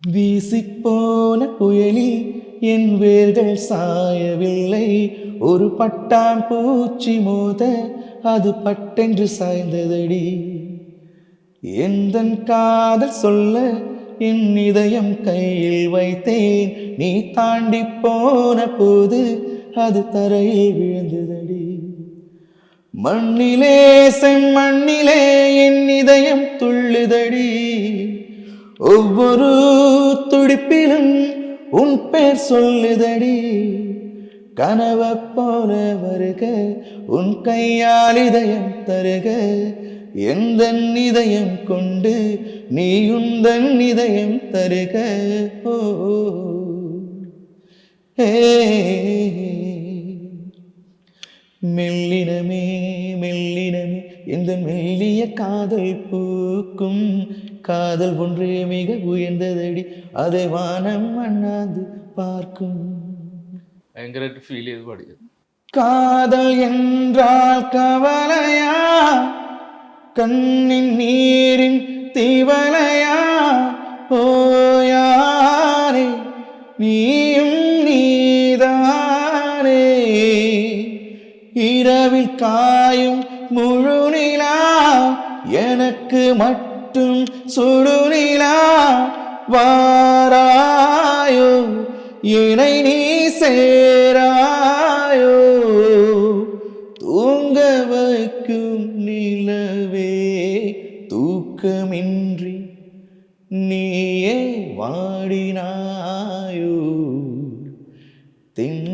வீசிப்போன புயலில் என் வேர்கள் சாயவில்லை. ஒரு பட்டாம் பூச்சி மோத அது பட்டென்று சாய்ந்ததடி. எந்தன் காதல் சொல்ல என் இதயம் கையில் வைத்தேன். நீ தாண்டி போன போது அது தரையில் விழுந்ததடி. மண்ணிலே செம்மண்ணிலே என் இதயம் துள்ளுதடி. ஒவ்வொரு துடிப்பிலும் உன் பேர் சொல்லுதடி. கனவ போல வருக உன் கையால் இதயம் தருக. எந்த இதயம் கொண்டு நீ உந்தன் இதயம் தருக. ஓ ஏ மெல்லினமே மெல்லினமே இந்த மெல்லிய காதல் பூக்கும். காதல் ஒன்றே மிக உயர்ந்ததடி, அதை வானம் அண்ணாந்து பார்க்கும். ഭയങ്കരമായിട്ട് ഫീൽ ചെയ്ത് പാടിയത്. காதல் என்றால் கவலையா, கண்ணின் நீரின் தீவலையா. ஓயாரே நீயும் நீதானே. இரவில் காயும் முழு நிலா, எனக்கு மட்டும் சுடுநிலா. வாராயோ என்னை நீ சேராயோ. தூங்க வைக்கும் நிலவே தூக்கமின்றி நீயே வாடினாயோ. தென்